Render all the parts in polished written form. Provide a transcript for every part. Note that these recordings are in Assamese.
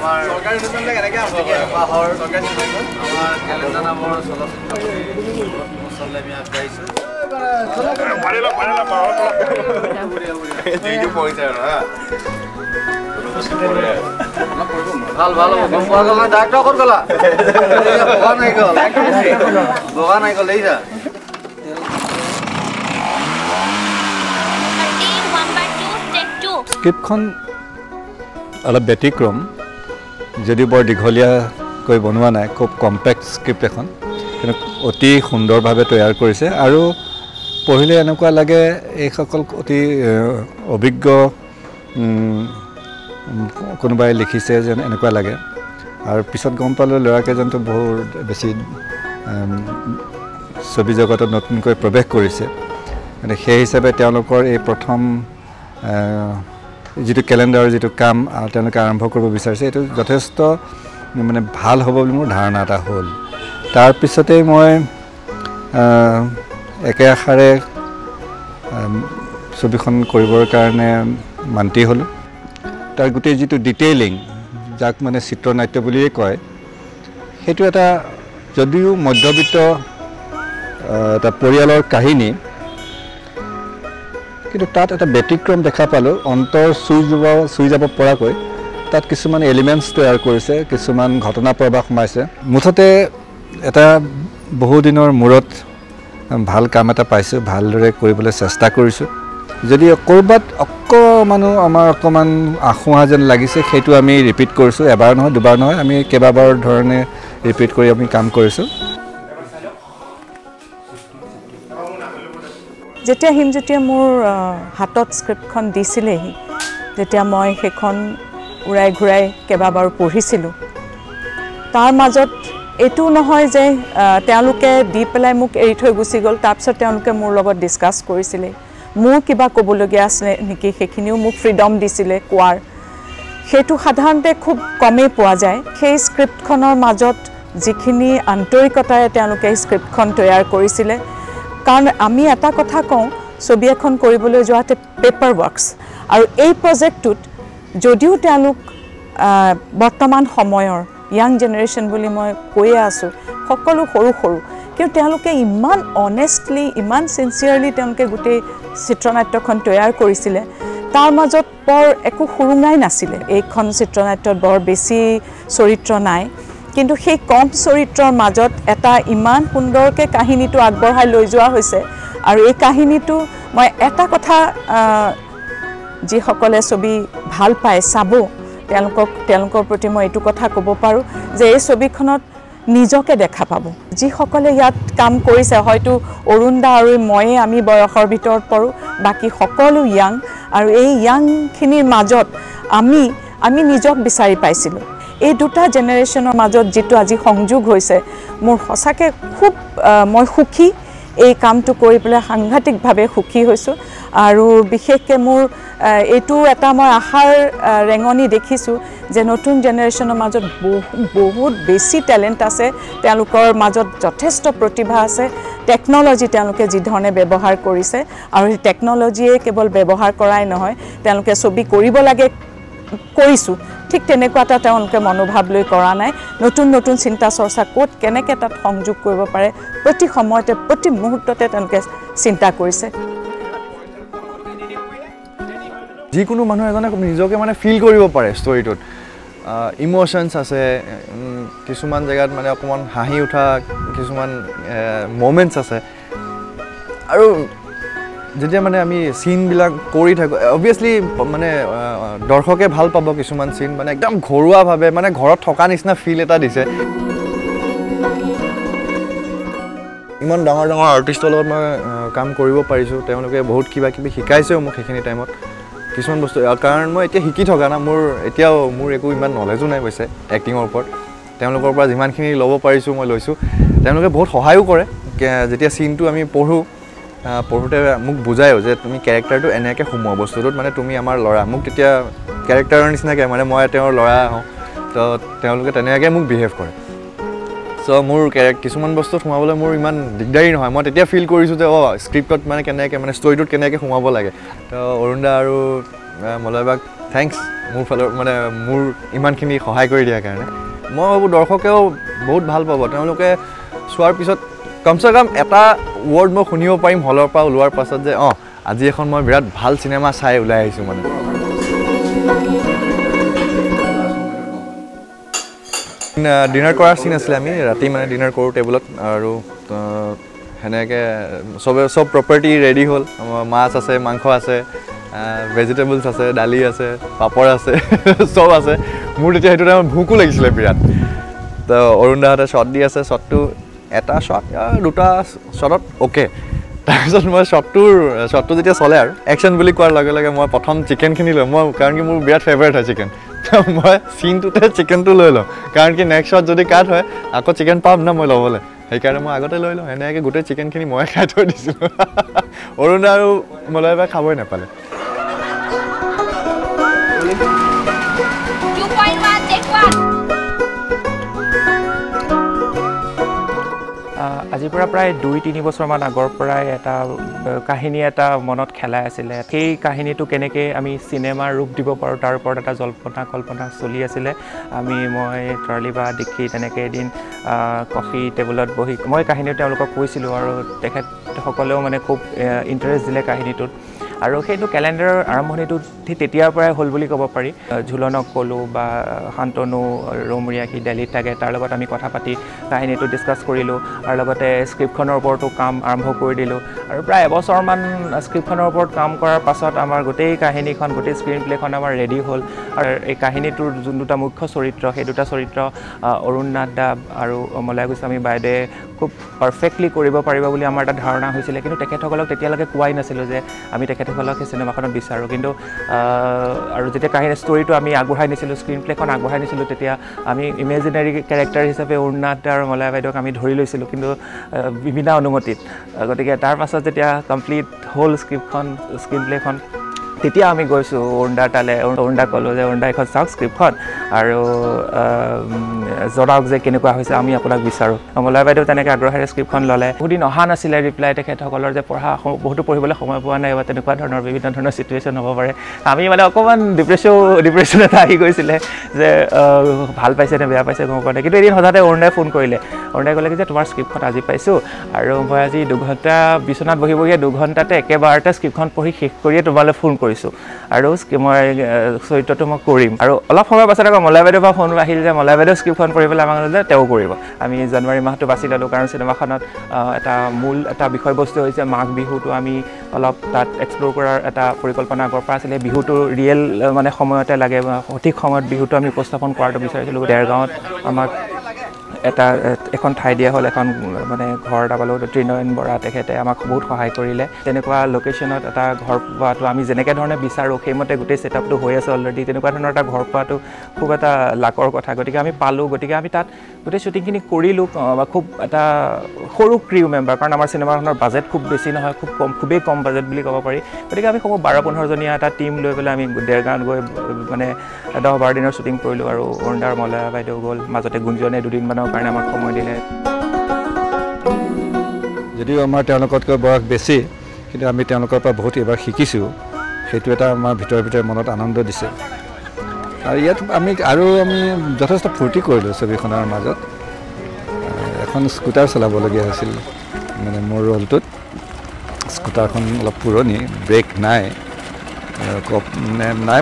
আমাৰ সৰকাৰি অনুষ্ঠানবিলাক এনেকৈ আৰম্ভ কৰে বাহৰ সৰকাৰি অনুষ্ঠান আমাৰ কেলেণ্ডাৰ নামৰ চলচ্চিত্ৰ মচলে আমি আগবাঢ়িছোঁ ভাল ভাল গম পোৱা গ'ল নহয় ডাক্তৰ ক'ত গ'লা বগা নাই গ'ল বগা নাই গ'ল দেখিছা স্ক্ৰিপ্টখন অলপ ব্যতিক্ৰম যদি বৰ দীঘলীয়াকৈ বনোৱা নাই খুব কম্পেক্ট স্ক্ৰিপ্ট এখন কিন্তু অতি সুন্দৰভাৱে তৈয়াৰ কৰিছে আৰু পঢ়িলে এনেকুৱা লাগে এইসকল অতি অভিজ্ঞ কোনোবাই লিখিছে যেন এনেকুৱা লাগে আৰু পিছত গম পালোঁ ল'ৰাকেইজনটো বহুত বেছি ছবি জগতত নতুনকৈ প্ৰৱেশ কৰিছে মানে সেই হিচাপে তেওঁলোকৰ এই প্ৰথম যিটো কেলেণ্ডাৰৰ যিটো কাম তেওঁলোকে আৰম্ভ কৰিব বিচাৰিছে এইটো যথেষ্ট মানে ভাল হ'ব বুলি মোৰ ধাৰণা এটা হ'ল তাৰপিছতেই মই একে আশাৰে ছবিখন কৰিবৰ কাৰণে মান্তি হ'লোঁ তাৰ গোটেই যিটো ডিটেইলিং যাক মানে চিত্ৰনাট্য বুলিয়েই কয় সেইটো এটা যদিও মধ্যবিত্ত এটা পৰিয়ালৰ কাহিনী কিন্তু তাত এটা ব্যতিক্ৰম দেখা পালোঁ অন্তৰ চুই যাব পৰাকৈ তাত কিছুমান এলিমেণ্টছ তৈয়াৰ কৰিছে কিছুমান ঘটনা প্ৰবাহ সোমাইছে মুঠতে এটা বহুদিনৰ মূৰত ভাল কাম এটা পাইছোঁ ভালদৰে কৰিবলৈ চেষ্টা কৰিছোঁ যদি ক'ৰবাত অকণমানো আমাৰ অকণমান আঁসোৱা যেন লাগিছে সেইটো আমি ৰিপিট কৰিছোঁ এবাৰ নহয় দুবাৰ নহয় আমি কেইবাবাৰ ধৰণে ৰিপিট কৰি আমি কাম কৰিছোঁ যেতিয়া হিমজ্যোতিয়ে মোৰ হাতত স্ক্ৰিপ্টখন দিছিলেহি যেতিয়া মই সেইখন উৰাই ঘূৰাই কেইবাবাৰো পঢ়িছিলোঁ তাৰ মাজত এইটো নহয় যে তেওঁলোকে দি পেলাই মোক এৰি থৈ গুচি গ'ল তাৰপিছত তেওঁলোকে মোৰ লগত ডিছকাছ কৰিছিলে মোৰ কিবা ক'বলগীয়া আছিলে নেকি সেইখিনিও মোক ফ্ৰীডম দিছিলে কোৱাৰ সেইটো সাধাৰণতে খুব কমেই পোৱা যায় সেই স্ক্ৰিপ্টখনৰ মাজত যিখিনি আন্তৰিকতাৰে তেওঁলোকে স্ক্ৰিপ্টখন তৈয়াৰ কৰিছিলে কাৰণ আমি এটা কথা কওঁ ছবি এখন কৰিবলৈ যোৱাতে পেপাৰ ৱৰ্কছ আৰু এই প্ৰজেক্টটোত যদিও তেওঁলোক বৰ্তমান সময়ৰ ইয়াং জেনেৰেশ্যন বুলি মই কৈয়ে আছোঁ সকলো সৰু সৰু কিন্তু তেওঁলোকে ইমান অনেষ্টলি ইমান চিনচিয়াৰলি তেওঁলোকে গোটেই চিত্ৰনাট্যখন তৈয়াৰ কৰিছিলে তাৰ মাজত বৰ একো সুৰুঙাই নাছিলে এইখন চিত্ৰনাট্যত বৰ বেছি চৰিত্ৰ নাই কিন্তু সেই কম চৰিত্ৰৰ মাজত এটা ইমান সুন্দৰকৈ কাহিনীটো আগবঢ়াই লৈ যোৱা হৈছে আৰু এই কাহিনীটো মই এটা কথা যিসকলে ছবি ভাল পায় চাব তেওঁলোকৰ প্ৰতি মই এইটো কথা ক'ব পাৰোঁ যে এই ছবিখনত নিজকে দেখা পাব যিসকলে ইয়াত কাম কৰিছে হয়তো অৰুণ দা আৰু ময়ে আমি বয়সৰ ভিতৰত পৰোঁ বাকী সকলো ইয়াং আৰু এই ইয়াংখিনিৰ মাজত আমি নিজক বিচাৰি পাইছিলোঁ এই দুটা জেনেৰেশ্যনৰ মাজত যিটো আজি সংযোগ হৈছে মোৰ সঁচাকৈ খুব মই সুখী এই কামটো কৰি পেলাই সাংঘাতিকভাৱে সুখী হৈছোঁ আৰু বিশেষকৈ মোৰ এইটো এটা মই আশাৰ ৰেঙনি দেখিছোঁ যে নতুন জেনেৰেশ্যনৰ মাজত বহুত বেছি টেলেণ্ট আছে তেওঁলোকৰ মাজত যথেষ্ট প্ৰতিভা আছে টেকন'লজি তেওঁলোকে যি ধৰণে ব্যৱহাৰ কৰিছে আৰু সেই টেকন'লজিয়ে কেৱল ব্যৱহাৰ কৰাই নহয় তেওঁলোকে ছবি কৰিব লাগে কৰিছোঁ ঠিক তেনেকুৱা এটা তেওঁলোকে মনোভাৱ লৈ কৰা নাই নতুন নতুন চিন্তা চৰ্চা ক'ত কেনেকৈ তাত সংযোগ কৰিব পাৰে প্ৰতি সময়তে প্ৰতি মুহূৰ্ততে তেওঁলোকে চিন্তা কৰিছে যিকোনো মানুহ এজনে নিজকে মানে ফিল কৰিব পাৰে ষ্টৰিটোত ইম'শ্যনছ আছে কিছুমান জেগাত মানে অকণমান হাঁহি উঠা কিছুমান মমেণ্টছ আছে আৰু যেতিয়া মানে আমি চিনবিলাক কৰি থাকোঁ অবভিয়াছলি মানে দৰ্শকে ভাল পাব কিছুমান চিন মানে একদম ঘৰুৱাভাৱে মানে ঘৰত থকা নিচিনা ফিল এটা দিছে ইমান ডাঙৰ ডাঙৰ আৰ্টিষ্টৰ লগত মই কাম কৰিব পাৰিছোঁ তেওঁলোকে বহুত কিবা কিবি শিকাইছেও মোক সেইখিনি টাইমত কিছুমান বস্তু কাৰণ মই এতিয়া শিকি থকা না এতিয়াও মোৰ একো ইমান নলেজো নাই হৈছে এক্টিঙৰ ওপৰত তেওঁলোকৰ পৰা যিমানখিনি ল'ব পাৰিছোঁ মই লৈছোঁ তেওঁলোকে বহুত সহায়ো কৰে যেতিয়া চিনটো আমি পঢ়োঁতে মোক বুজায়ো যে তুমি কেৰেক্টাৰটো এনেকৈ সোমোৱা বস্তুটোত মানে তুমি আমাৰ ল'ৰা মোক তেতিয়া কেৰেক্টাৰৰ নিচিনাকৈ মানে মই তেওঁৰ ল'ৰা হওঁ তো তেওঁলোকে তেনেকৈ মোক বিহেভ কৰে চ' মোৰ কিছুমান বস্তুত সোমাবলৈ মোৰ ইমান দিগদাৰী নহয় মই তেতিয়া ফিল কৰিছোঁ যে স্ক্ৰিপ্টত মানে কেনেকৈ মানে ষ্টৰিটোত কেনেকৈ সোমাব লাগে তো অৰুণ দা আৰু মলয়বাক থ্যাংকস মোৰ ফালৰ মানে মোৰ ইমানখিনি সহায় কৰি দিয়াৰ কাৰণে মই ভাবোঁ দৰ্শকেও বহুত ভাল পাব তেওঁলোকে চোৱাৰ পিছত কমচে কম এটা ৱৰ্ড মই শুনিব পাৰিম হলৰ পৰা ওলোৱাৰ পাছত যে আজি এখন মই বিৰাট ভাল চিনেমা চাই ওলাই আহিছোঁ মানে ডিনাৰ কৰাৰ চিন আছিলে আমি ৰাতি মানে ডিনাৰ কৰোঁ টেবুলত আৰু সেনেকৈ চব প্ৰপাৰ্টি ৰেডি হ'ল মাছ আছে মাংস আছে ভেজিটেবলছ আছে দালি আছে পাপৰ আছে চব আছে মোৰ তেতিয়া সেইটো টাইমত ভোকো লাগিছিলে বিৰাট তো অৰুণ দাহঁতে শ্বট দি আছে শ্বটটো এটা শ্বট দুটা শ্বটত অ'কে তাৰপিছত মই শ্বটটো যেতিয়া চলে আৰু একশ্যন বুলি কোৱাৰ লগে লগে মই প্ৰথম চিকেনখিনি লৈ মই কাৰণ কি মোৰ বিৰাট ফেভাৰেট হয় চিকেন মই চিনটোতে চিকেনটো লৈ লওঁ কাৰণ কি নেক্সট শ্বট যদি কাট হয় আকৌ চিকেন পাম না মই ল'বলৈ সেইকাৰণে মই আগতে লৈ লওঁ এনেকৈ গোটেই চিকেনখিনি মই খাই থৈ দিছিলোঁ অৰুণ আৰু মলয় বাই খাবই নাপালে আজিৰ পৰা প্ৰায় 2-3 বছৰমান আগৰ পৰাই এটা কাহিনী এটা মনত খেলাই আছিলে সেই কাহিনীটো কেনেকৈ আমি চিনেমাৰ ৰূপ দিব পাৰোঁ তাৰ ওপৰত এটা কল্পনা চলি আছিলে মই তৰালি বা দিক্ষিত তেনেকৈ এদিন কফি টেবুলত বহি মই কাহিনীটো তেওঁলোকক কৈছিলোঁ আৰু তেখেতসকলেও মানে খুব ইণ্টাৰেষ্ট দিলে কাহিনীটোত আৰু সেইটো কেলেণ্ডাৰৰ আৰম্ভণিটো তেতিয়াৰ পৰাই হ'ল বুলি ক'ব পাৰি ঝুলনক ক'লোঁ বা শান্তনু ৰৌমৰীয়া সি দিল্লীত থাকে তাৰ লগত আমি কথা পাতি কাহিনীটো ডিছকাছ কৰিলোঁ আৰু লগতে স্ক্ৰিপ্টখনৰ ওপৰতো কাম আৰম্ভ কৰি দিলোঁ আৰু প্ৰায় এবছৰমান স্ক্ৰিপ্টখনৰ ওপৰত কাম কৰাৰ পাছত আমাৰ গোটেই কাহিনীখন গোটেই স্ক্ৰীন প্লেখন আমাৰ ৰেডি হ'ল আৰু এই কাহিনীটোৰ যোন দুটা মুখ্য চৰিত্ৰ সেই দুটা চৰিত্ৰ অৰুণ নাথ দা আৰু মলয়া গোস্বামী বাইদেৱে খুব পাৰফেক্টলি কৰিব পাৰিব বুলি আমাৰ এটা ধাৰণা হৈছিলে কিন্তু তেখেতসকলক তেতিয়ালৈকে কোৱাই নাছিলোঁ যে আমি তেখেতসকলক সেই চিনেমাখনত বিচাৰোঁ কিন্তু আৰু যেতিয়া কাহিনী ষ্টৰিটো আমি আগবঢ়াই নিছিলোঁ স্ক্ৰীন প্লেখন আগবঢ়াই নিছিলোঁ তেতিয়া আমি ইমেজিনাৰী কেৰেক্টাৰ হিচাপে অৰুণ নাথ আৰু মলয়া বাইদেউক আমি ধৰি লৈছিলোঁ কিন্তু বিনা অনুমতিত গতিকে তাৰ পাছত যেতিয়া কমপ্লিট হ'ল স্ক্ৰীন প্লেখন তেতিয়া আমি গৈছোঁ অৰুণ দাৰ তালৈ অৰুণ দাক ক'লোঁ যে অৰুণ দা এখন চাওক স্ক্ৰিপ্টখন আৰু জনাওক যে কেনেকুৱা হৈছে আমি আপোনাক বিচাৰোঁ মলয়া বাইদেউ তেনেকৈ আগ্ৰহেৰে স্ক্ৰিপ্টখন ল'লে বহুদিন অহা নাছিলে ৰিপ্লাই তেখেতসকলৰ যে বহুতো পঢ়িবলৈ সময় পোৱা নাই বা তেনেকুৱা ধৰণৰ বিভিন্ন ধৰণৰ চিটুৱেশ্যন হ'ব পাৰে আমি মানে অকণমান ডিপ্ৰেশ্যন এটা আহি গৈছিলে যে ভাল পাইছে নে বেয়া পাইছে গম পোৱা নাই কিন্তু এদিন হঠাতে অৰুণ দাই ফোন কৰিলে অৰুণ দাই ক'লে যে তোমাৰ স্ক্ৰিপ্টখন আজি পাইছোঁ আৰু মই আজি 2 ঘণ্টা বিচনাত বহি 2 ঘণ্টাতে একেবাৰতে স্ক্ৰিপ্টখন পঢ়ি শেষ কৰিয়ে তোমালৈ ফোন কৰিছোঁ আৰু মই চৰিত্ৰটো মই কৰিম আৰু অলপ সময়ৰ পাছত আকৌ মলয়া বাইদেউৰ পৰা ফোন আহিল যে মলয়া বাইদেউ স্ক্ৰিপ্টখন পঢ়িবলৈ আমাক যে তেওঁ কৰিব আমি জানুৱাৰী মাহটো বাছি ল'লোঁ কাৰণ চিনেমাখনত এটা বিষয়বস্তু হৈছে মাঘ বিহুটো আমি অলপ তাত এক্সপ্ল'ৰ কৰাৰ এটা পৰিকল্পনা আগৰ পৰা আছিলে বিহুটো ৰিয়েল মানে সময়তে লাগে সঠিক সময়ত বিহুটো আমি উপস্থাপন কৰাটো বিচাৰিছিলোঁ দেৰগাঁৱত আমাক এখন ঠাই দিয়া হ'ল এখন মানে ঘৰ এটা পালোঁ ত্ৰিনয়ন বৰা তেখেতে আমাক বহুত সহায় কৰিলে তেনেকুৱা লোকেশ্যনত এটা ঘৰ পোৱাটো আমি যেনেকৈ ধৰণে বিচাৰোঁ সেইমতে গোটেই ছেটআপটো হৈ আছে অলৰেডি তেনেকুৱা ধৰণৰ এটা ঘৰ পোৱাটো খুব এটা লাকৰ কথা গতিকে আমি পালোঁ গতিকে আমি তাত গোটেই শ্বুটিংখিনি কৰিলোঁ খুব এটা সৰু ক্ৰিউ মেম্বাৰ কাৰণ আমাৰ চিনেমাখনৰ বাজেট খুব বেছি নহয় খুবেই কম বাজেট বুলি ক'ব পাৰি গতিকে আমি খুব 12-15 জনীয়া এটা টীম লৈ পেলাই আমি দেৰগাঁৱত গৈ মানে 10-12 দিনৰ শ্বুটিং কৰিলোঁ আৰু অৰুণ দাৰ মলয়া বাইদেউ গ'ল মাজতে গুঞ্জনে 2 দিনমানৰ কাৰণে আমাক সময় দিলে যদিও আমাৰ তেওঁলোকতকৈ বয়স বেছি কিন্তু আমি তেওঁলোকৰ পৰা বহুত এবাৰ শিকিছোঁ সেইটো এটা আমাৰ ভিতৰে মনত আনন্দ দিছে আৰু ইয়াত আমি যথেষ্ট ফূৰ্তি কৰিলোঁ ছবিখনৰ মাজত এখন স্কুটাৰ চলাবলগীয়া হৈছিল মানে মোৰ ৰলটোত স্কুটাৰখন অলপ পুৰণি ব্ৰেক নাই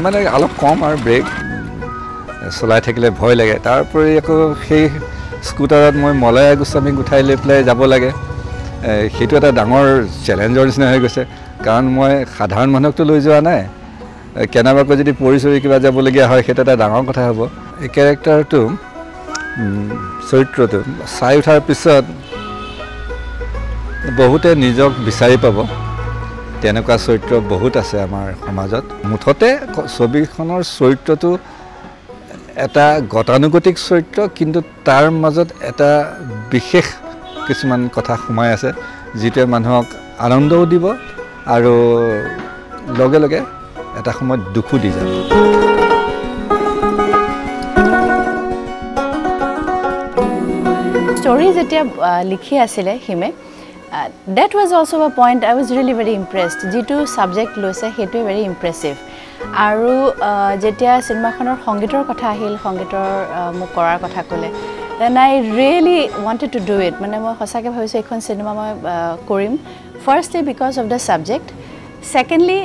মানে অলপ কম আৰু ব্ৰেক চলাই থাকিলে ভয় লাগে তাৰ উপৰি আকৌ সেই স্কুটাৰত মই মলয়া গোস্বামীক উঠাই লৈ পেলাই যাব লাগে সেইটো এটা ডাঙৰ চেলেঞ্জৰ নিচিনা হৈ গৈছে কাৰণ মই সাধাৰণ মানুহকতো লৈ যোৱা নাই কেনেবাকৈ যদি পৰি কিবা যাবলগীয়া হয় সেইটো এটা ডাঙৰ কথা হ'ব এই কেৰেক্টাৰটো চৰিত্ৰটো চাই উঠাৰ পিছত বহুতে নিজক বিচাৰি পাব তেনেকুৱা চৰিত্ৰ বহুত আছে আমাৰ সমাজত মুঠতে ছবিখনৰ চৰিত্ৰটো এটা গতানুগতিক চৰিত্ৰ কিন্তু তাৰ মাজত এটা বিশেষ কিছুমান কথা সোমাই আছে যিটোৱে মানুহক আনন্দও দিব আৰু লগে লগে এটা সময়ত দুখো দি যাব ষ্টৰী যেতিয়া লিখি আছিলে হিমে that was also a point I was really very impressed যিটো সাবজেক্ট লৈছে সেইটো very impressive আৰু যেতিয়া চিনেমাখনৰ সংগীতৰ কথা আহিল সংগীতৰ মোক কৰাৰ কথা ক'লে then I really wanted to do it মানে মই সঁচাকৈ ভাবিছোঁ এইখন চিনেমা মই কৰিম firstly because of the subject secondly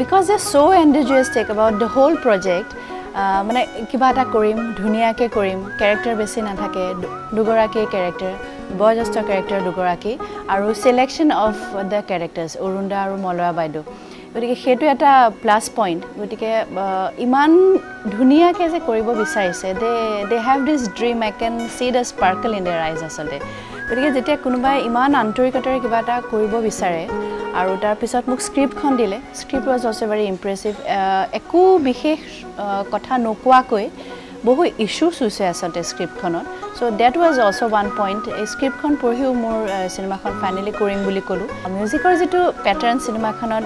because they're so enthusiastic about the whole project মানে কিবা এটা কৰিম ধুনীয়াকৈ কৰিম কেৰেক্টাৰ বেছি নাথাকে দুগৰাকী কেৰেক্টাৰ বয়োজ্যেষ্ঠ কেৰেক্টাৰ দুগৰাকী আৰু সিলেকশ্যন অফ দ্য কেৰেক্টাৰ্ছ অৰুণদা আৰু মলয়া বাইদেউ গতিকে সেইটো এটা প্লাছ পইণ্ট গতিকে ইমান ধুনীয়াকৈ যে কৰিব বিচাৰিছে they have this dream I can see the sparkle in their eyes আচলতে গতিকে যেতিয়া কোনোবাই ইমান আন্তৰিকতাৰে কিবা এটা কৰিব বিচাৰে আৰু তাৰপিছত মোক স্ক্ৰিপ্টখন দিলে script was also' very impressive একো বিশেষ কথা নোকোৱাকৈ বহু ইছ্যুছ হৈছে আচলতে স্ক্ৰিপ্টখনত so' that was also' one point এই স্ক্ৰিপ্টখন পঢ়িও মোৰ চিনেমাখন ফাইনেলি কৰিম বুলি ক'লোঁ মিউজিকৰ যিটো পেটাৰ্ণ চিনেমাখনত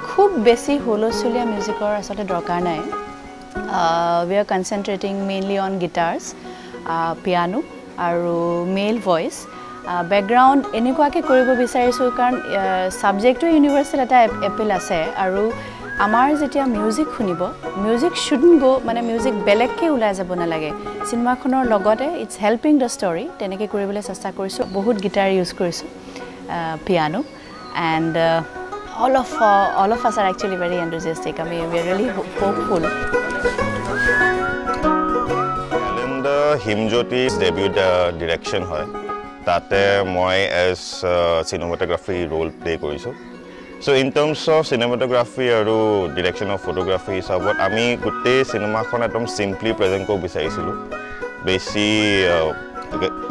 খুব বেছি হুলস্থুলীয়া মিউজিকৰ আচলতে দৰকাৰ নাই we are concentrating mainly on guitars piano আৰু মেল ভইচ বেকগ্ৰাউণ্ড এনেকুৱাকৈ কৰিব বিচাৰিছোঁ কাৰণ ছাবজেক্টটো ইউনিভাৰ্চেল এটা এপিল আছে আৰু আমাৰ যেতিয়া মিউজিক শুনিব মিউজিক শুডন্ট গো মানে মিউজিক বেলেগকৈ ওলাই যাব নালাগে চিনেমাখনৰ লগতে ইটছ হেল্পিং দ্য ষ্টৰী তেনেকৈ কৰিবলৈ চেষ্টা কৰিছোঁ বহুত গিটাৰ ইউজ কৰিছোঁ piano and all of us are actually very enthusiastic I mean we are really hopeful Himjyoti debut direction hoy tate moi as cinematography role play korisu so in terms of cinematography aru direction of photography sabot ami gutte cinema khon ekdom simply present ko bisaisilu beshi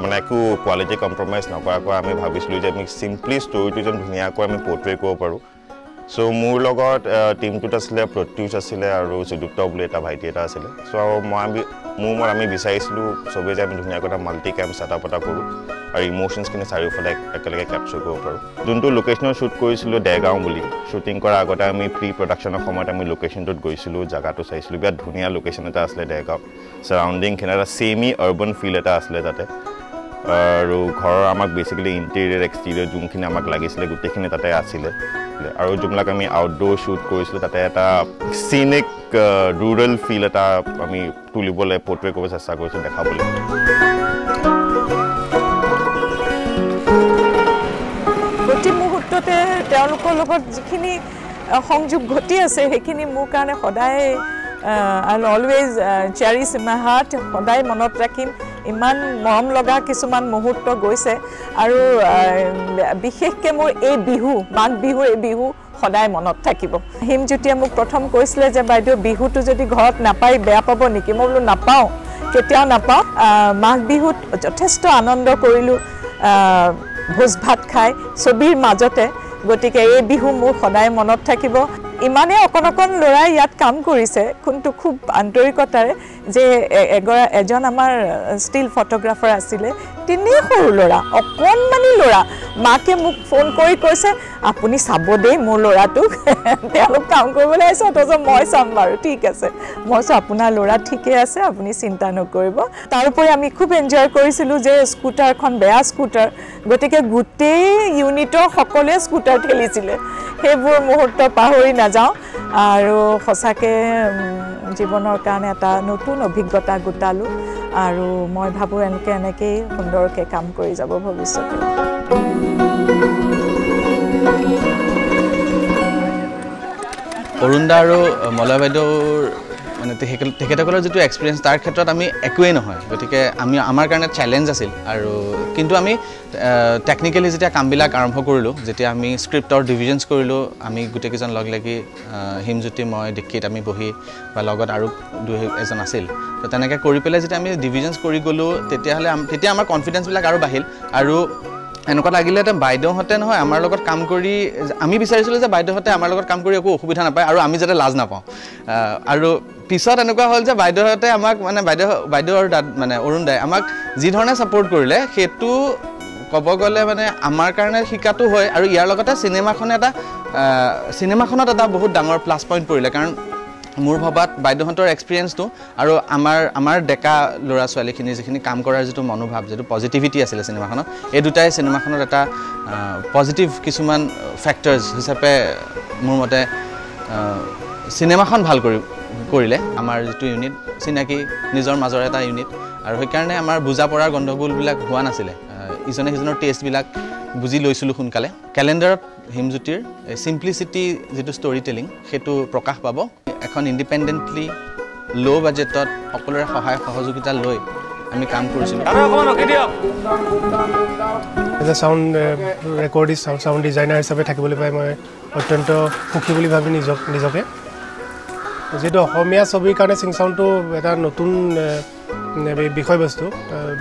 মানে একো কোৱালিটি কম্প্ৰমাইজ নকৰাকৈ আমি ভাবিছিলোঁ যে আমি চিম্পলি ষ্টৰিটো যেন ধুনীয়াকৈ আমি পৰ্ট্ৰে কৰিব পাৰোঁ চ' মোৰ লগত টিমটোত আছিলে প্ৰত্যুষ আছিলে আৰু সুযুক্ত বুলি এটা ভাইটি এটা আছিলে চ' আমি বিচাৰিছিলোঁ চবেই যে আমি ধুনীয়াকৈ এটা মাল্টি কেম ছেটআপ এটা কৰোঁ আৰু ইম'শ্যনছখিনি চাৰিওফালে একেলগে কেপচাৰ কৰিব পাৰোঁ যোনটো লোকেশ্যনত শ্বুট কৰিছিলোঁ দেগাঁও বুলি শ্বুটিং কৰাৰ আগতে আমি প্ৰি প্ৰডাকশ্যনৰ সময়ত আমি লোকেশ্যনটোত গৈছিলোঁ জেগাটো চাইছিলোঁ বিৰাট ধুনীয়া লোকেশ্যন এটা আছিলে দেগাঁও চাৰাউণ্ডিংখিনি এটা ছেমি আৰ্বান ফিল এটা আছিলে তাতে আৰু ঘৰৰ আমাক বেচিকেলি ইণ্টেৰিয়ৰ এক্সটেৰিয়ৰ যোনখিনি আমাক লাগিছিলে গোটেইখিনি তাতে আছিলে আৰু যোনবিলাক আমি আউটডোৰ শ্বুট কৰিছিলোঁ তাতে এটা চিনিক ৰুৰেল ফিল এটা আমি তুলিবলৈ পৰ্ট্ৰে কৰিব চেষ্টা কৰিছোঁ দেখাবলৈ প্ৰতি মুহূৰ্ততে তেওঁলোকৰ লগত যিখিনি সংযোগ ঘটি আছে সেইখিনি মোৰ কাৰণে সদায় I'll always cherish in my heart সদায় মনত ৰাখিম ইমান মৰম লগা কিছুমান মুহূৰ্ত গৈছে আৰু বিশেষকৈ মোৰ এই বিহু মাঘ বিহু এই বিহু সদায় মনত থাকিব হিমজ্যোতিয়ে মোক প্ৰথম কৈছিলে যে বাইদেউ বিহুটো যদি ঘৰত নাপাই বেয়া পাব নেকি মই বোলো নাপাওঁ কেতিয়াও নাপাওঁ মাঘ বিহুত যথেষ্ট আনন্দ কৰিলোঁ ভোজ ভাত খাই ছবিৰ মাজতে গতিকে এই বিহু মোৰ সদায় মনত থাকিব ইমানে অকণ ল'ৰাই ইয়াত কাম কৰিছে কিন্তু খুব আন্তৰিকতাৰে যে এজন আমাৰ ষ্টিল ফটোগ্ৰাফাৰ আছিলে তিনি সৰু ল'ৰা অকণমানি ল'ৰা মাকে মোক ফোন কৰি কৈছে আপুনি চাব দেই মোৰ ল'ৰাটোক তেওঁলোক কাম কৰিবলৈ আহিছে অথচ মই চাম বাৰু ঠিক আছে মই চাওঁ আপোনাৰ ল'ৰা ঠিকে আছে আপুনি চিন্তা নকৰিব তাৰোপৰি আমি খুব এনজয় কৰিছিলোঁ যে স্কুটাৰখন বেয়া স্কুটাৰ গতিকে গোটেই ইউনিটৰ সকলোৱে স্কুটাৰ ঠেলিছিলে সেইবোৰ মুহূৰ্ত পাহৰি নাযাওঁ আৰু সঁচাকৈ জীৱনৰ কাৰণে এটা নতুন অভিজ্ঞতা গোটালোঁ আৰু মই ভাবোঁ এনেকৈয়ে সুন্দৰকৈ কাম কৰি যাব ভৱিষ্যতে অৰুণদা আৰু মলয়া বাইদেউৰ মানে তেখেতসকলৰ যিটো এক্সপিৰিয়েঞ্চ তাৰ ক্ষেত্ৰত আমি একোৱেই নহয় গতিকে আমাৰ কাৰণে চেলেঞ্জ আছিল আৰু কিন্তু আমি টেকনিকেলি যেতিয়া কামবিলাক আৰম্ভ কৰিলোঁ যেতিয়া আমি স্ক্ৰিপ্টৰ ডিভিজনছ কৰিলোঁ আমি গোটেইকেইজন লগ লাগি হিমজ্যোতি মই দিক্ষিত আমি বহি বা লগত আৰু এজন আছিল তো তেনেকৈ কৰি পেলাই যেতিয়া আমি ডিভিজনছ কৰি গ'লোঁ তেতিয়া আমাৰ কনফিডেঞ্চবিলাক আৰু বাঢ়িল আৰু এনেকুৱা লাগিলে যে বাইদেউহঁতে নহয় আমাৰ লগত কাম কৰি আমি বিচাৰিছিলোঁ যে বাইদেউহঁতে আমাৰ লগত কাম কৰি একো অসুবিধা নাপায় আৰু আমি যাতে লাজ নাপাওঁ আৰু পিছত এনেকুৱা হ'ল যে বাইদেউহঁতে আমাক মানে বাইদেউ আৰু মানে অৰুণ দাই আমাক যি ধৰণে ছাপোৰ্ট কৰিলে সেইটো ক'ব গ'লে মানে আমাৰ কাৰণে শিকাটো হয় আৰু ইয়াৰ লগতে চিনেমাখনত এটা বহুত ডাঙৰ প্লাছ পইণ্ট পৰিলে কাৰণ মোৰ ভবাত বাইদেউহঁতৰ এক্সপিৰিয়েঞ্চটো আৰু আমাৰ ডেকা ল'ৰা ছোৱালীখিনি যিখিনি কাম কৰাৰ যিটো মনোভাৱ যিটো পজিটিভিটি আছিলে চিনেমাখনত এই দুটাই চিনেমাখনত এটা পজিটিভ কিছুমান ফেক্টৰ্ছ হিচাপে মোৰ মতে চিনেমাখন ভাল কৰিলে আমাৰ যিটো ইউনিট চিনাকি নিজৰ মাজৰ এটা ইউনিট আৰু সেইকাৰণে আমাৰ বুজা পৰাৰ গণ্ডগোলবিলাক হোৱা নাছিলে ইজনে সিজনৰ টেষ্টবিলাক বুজি লৈছিলোঁ সোনকালে কেলেণ্ডাৰত হিমজ্যোতিৰ চিম্পলিচিটি যিটো ষ্টৰি টেলিং সেইটো প্ৰকাশ পাব এখন ইণ্ডিপেণ্ডেণ্টলি ল' বাজেটত সকলোৰে সহায় সহযোগিতা লৈ আমি কাম কৰিছিলোঁ as a sound recordist sound designer হিচাপে থাকিবলৈ পাই মই অত্যন্ত সুখী বুলি ভাবি নিজকে যিহেতু অসমীয়া ছবিৰ কাৰণে চিং চাউণ্ডটো এটা নতুন বিষয়বস্তু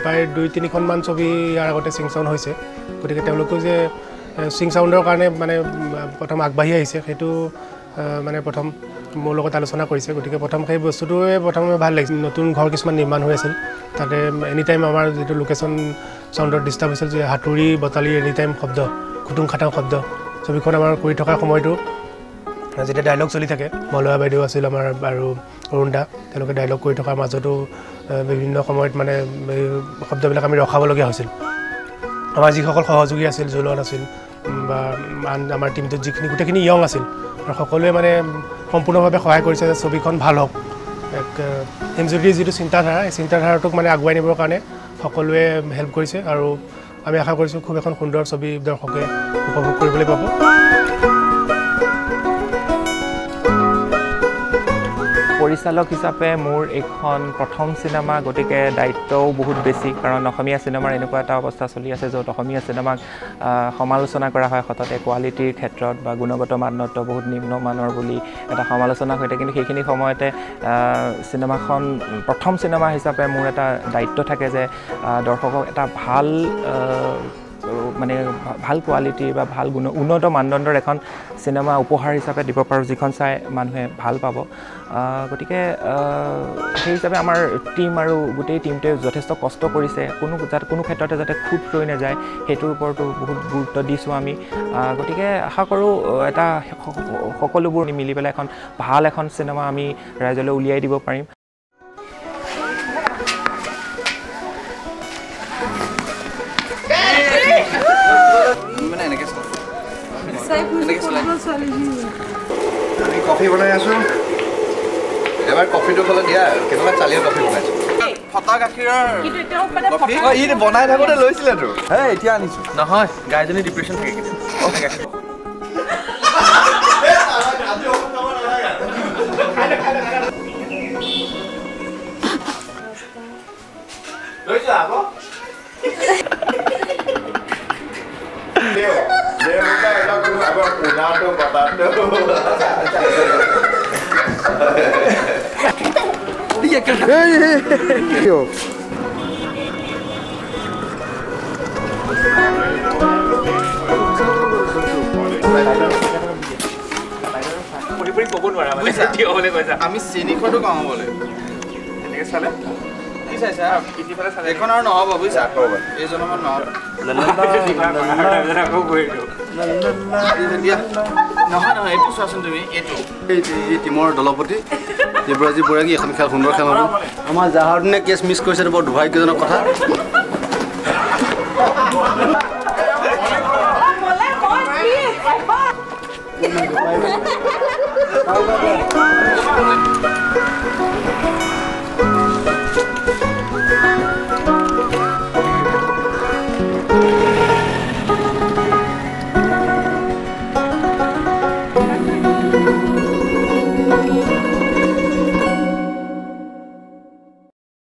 প্ৰায় 2-3খনমান ছবি ইয়াৰ আগতে চিং চাউণ্ড হৈছে গতিকে তেওঁলোকেও যে চিং চাউণ্ডৰ কাৰণে মানে প্ৰথম আগবাঢ়ি আহিছে সেইটো মানে প্ৰথম মোৰ লগত আলোচনা কৰিছে গতিকে প্ৰথম সেই বস্তুটোৱে প্ৰথমে ভাল লাগিছিল নতুন ঘৰ কিছুমান নিৰ্মাণ হৈ আছিল তাতে এনি টাইম আমাৰ যিটো লোকেশ্যন চাউণ্ডৰ ডিষ্টাৰ্ব হৈছিল যে হাতুৰি বটালিৰ এনি টাইম শব্দ খুটুং খাটাং শব্দ ছবিখন আমাৰ কৰি থকাৰ সময়টো যেতিয়া ডায়লগ চলি থাকে মলয়া বাইদেউ আছিল আমাৰ আৰু অৰুণ দা তেওঁলোকে ডায়লগ কৰি থকাৰ মাজতো বিভিন্ন সময়ত মানে শব্দবিলাক আমি ৰখাবলগীয়া হৈছিল আমাৰ যিসকল সহযোগী আছিল জুলন আছিল বা আমাৰ টিমটোত যিখিনি গোটেইখিনি য়ং আছিল আৰু সকলোৱে মানে সম্পূৰ্ণভাৱে সহায় কৰিছে যে ছবিখন ভাল হওক হিমজ্যোতিৰ যিটো চিন্তাধাৰা এই চিন্তাধাৰাটোক মানে আগুৱাই নিবৰ কাৰণে সকলোৱে হেল্প কৰিছে আৰু আমি আশা কৰিছোঁ খুব এখন সুন্দৰ ছবি দৰ্শকে উপভোগ কৰিবলৈ পাব পৰিচালক হিচাপে মোৰ এইখন প্ৰথম চিনেমা গতিকে দায়িত্বও বহুত বেছি কাৰণ অসমীয়া চিনেমাৰ এনেকুৱা এটা অৱস্থা চলি আছে য'ত অসমীয়া চিনেমাক সমালোচনা কৰা হয় সততে কোৱালিটিৰ ক্ষেত্ৰত বা গুণগত মানদণ্ড বহুত নিম্নমানৰ বুলি এটা সমালোচনা হৈ থাকে কিন্তু সেইখিনি সময়তে চিনেমাখন প্ৰথম চিনেমা হিচাপে মোৰ এটা দায়িত্ব থাকে যে দৰ্শকক এটা ভাল মানে ভাল কোৱালিটিৰ বা ভাল উন্নত মানদণ্ডৰ এখন চিনেমা উপহাৰ হিচাপে দিব পাৰোঁ যিখন চাই মানুহে ভাল পাব গতিকে সেই হিচাপে আমাৰ টীম আৰু গোটেই টীমটোৱে যথেষ্ট কষ্ট কৰিছে কোনো ক্ষেত্ৰতে যাতে খুঁত ৰৈ নাযায় সেইটোৰ ওপৰতো বহুত গুৰুত্ব দিছোঁ আমি গতিকে আশা কৰোঁ এটা সকলোবোৰ মিলি পেলাই ভাল এখন চিনেমা আমি ৰাইজলৈ উলিয়াই দিব পাৰিম আমি কফি বনাই আছোঁ এবাৰ কফিটো হ'লে দিয়া কেনেকুৱা চালিয়ে কফি বনাইছোঁ ফটা গাখীৰৰ ই বনাই থাকোঁতে লৈছিলেতো হে এতিয়া আনিছোঁ নহয় গাইজনী ডিপ্ৰেশ্যন থাকে আমি চেনি খোৱাটো কমাবলৈ এনেকৈ চালে কি চাইছে এখন আৰু নহ'ব বুজিছা এই জনমত নহ'ব নহয় নহয় এইটো চোৱাচোন তুমি এইটো এই টীমৰ দলপতি দেৱৰাজী বৰাগী এখন খেল সুন্দৰ খেল হ'ব আমাৰ জাহাৰদিনে কেছ মিছ কৰিছে বৰ দুৰ্ভাগ্যজনক কথা